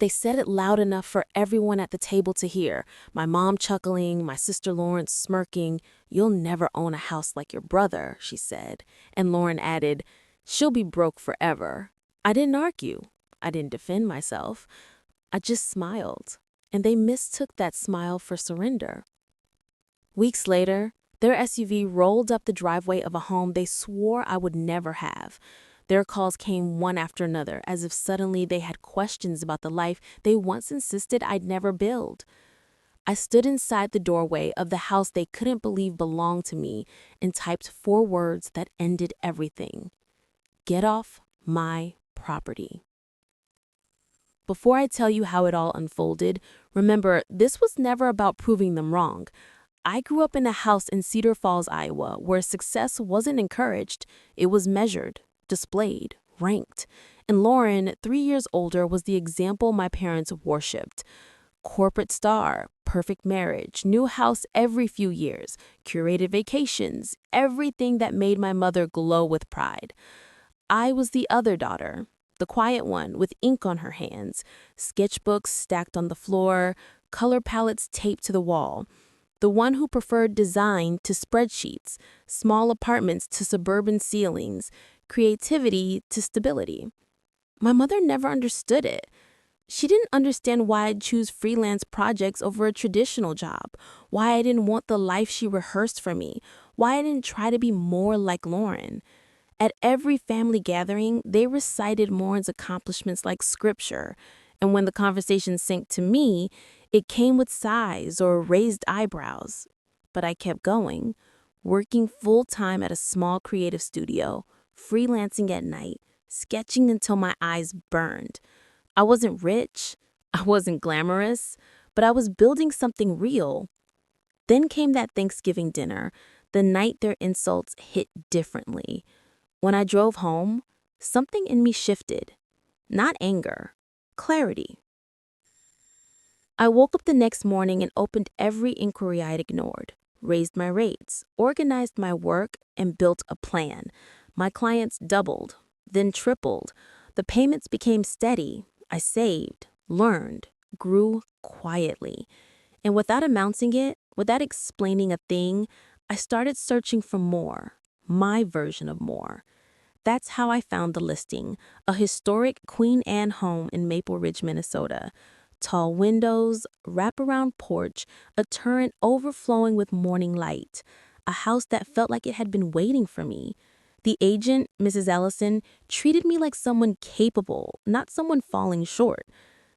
They said it loud enough for everyone at the table to hear. My mom chuckling, my sister Lawrence smirking. "You'll never own a house like your brother," she said. And Lauren added, "She'll be broke forever." I didn't argue. I didn't defend myself. I just smiled. And they mistook that smile for surrender. Weeks later, their SUV rolled up the driveway of a home they swore I would never have. Their calls came one after another, as if suddenly they had questions about the life they once insisted I'd never build. I stood inside the doorway of the house they couldn't believe belonged to me and typed 4 words that ended everything. "Get off my property." Before I tell you how it all unfolded, remember, this was never about proving them wrong. I grew up in a house in Cedar Falls, Iowa, where success wasn't encouraged. It was measured, displayed, ranked. And Lauren, 3 years older, was the example my parents worshipped. Corporate star, perfect marriage, new house every few years, curated vacations, everything that made my mother glow with pride. I was the other daughter, the quiet one with ink on her hands, sketchbooks stacked on the floor, color palettes taped to the wall. The one who preferred design to spreadsheets, small apartments to suburban ceilings, creativity to stability. My mother never understood it. She didn't understand why I'd choose freelance projects over a traditional job, why I didn't want the life she rehearsed for me, why I didn't try to be more like Lauren. At every family gathering, they recited Lauren's accomplishments like scripture, and when the conversation sank to me, it came with sighs or raised eyebrows. But I kept going, working full-time at a small creative studio, freelancing at night, sketching until my eyes burned. I wasn't rich, I wasn't glamorous, but I was building something real. Then came that Thanksgiving dinner, the night their insults hit differently. When I drove home, something in me shifted. Not anger, clarity. I woke up the next morning and opened every inquiry I'd ignored, raised my rates, organized my work, and built a plan. My clients doubled, then tripled. The payments became steady. I saved, learned, grew quietly. And without announcing it, without explaining a thing, I started searching for more, my version of more. That's how I found the listing, a historic Queen Anne home in Maple Ridge, Minnesota. Tall windows, wraparound porch, a turret overflowing with morning light. A house that felt like it had been waiting for me. The agent, Mrs. Ellison, treated me like someone capable, not someone falling short.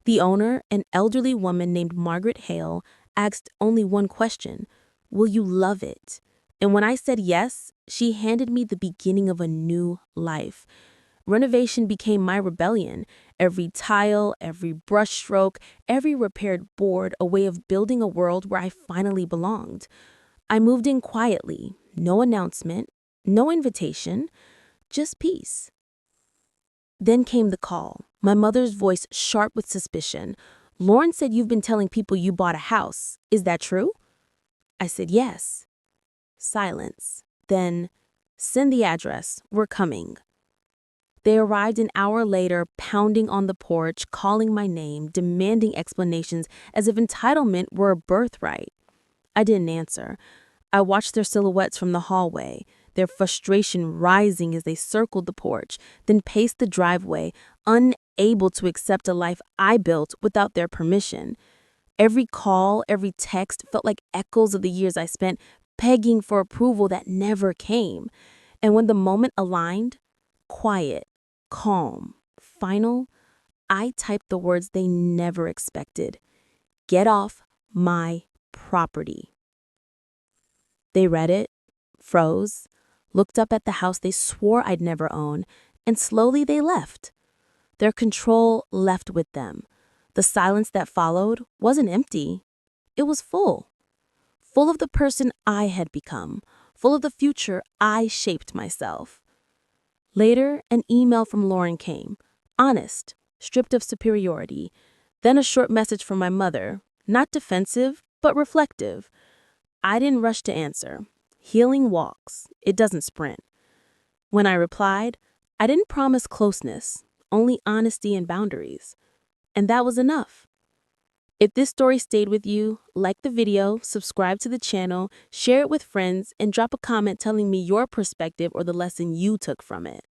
The owner, an elderly woman named Margaret Hale, asked only one question: "Will you love it?" And when I said yes, she handed me the beginning of a new life. Renovation became my rebellion. Every tile, every brushstroke, every repaired board, a way of building a world where I finally belonged. I moved in quietly, no announcement, no invitation, just peace. Then came the call, my mother's voice sharp with suspicion. "Lauren said you've been telling people you bought a house. Is that true?" I said yes. Silence. Then, "Send the address. We're coming." They arrived an hour later, pounding on the porch, calling my name, demanding explanations as if entitlement were a birthright. I didn't answer. I watched their silhouettes from the hallway, their frustration rising as they circled the porch, then paced the driveway, unable to accept a life I built without their permission. Every call, every text felt like echoes of the years I spent begging for approval that never came. And when the moment aligned, quiet, calm, final, I typed the words they never expected: "Get off my property." They read it, froze, looked up at the house they swore I'd never own, and slowly they left. Their control left with them. The silence that followed wasn't empty. It was full. Full of the person I had become, full of the future I shaped myself. Later, an email from Lauren came, honest, stripped of superiority. Then a short message from my mother, not defensive, but reflective. I didn't rush to answer. Healing walks. It doesn't sprint. When I replied, I didn't promise closeness, only honesty and boundaries. And that was enough. If this story stayed with you, like the video, subscribe to the channel, share it with friends, and drop a comment telling me your perspective or the lesson you took from it.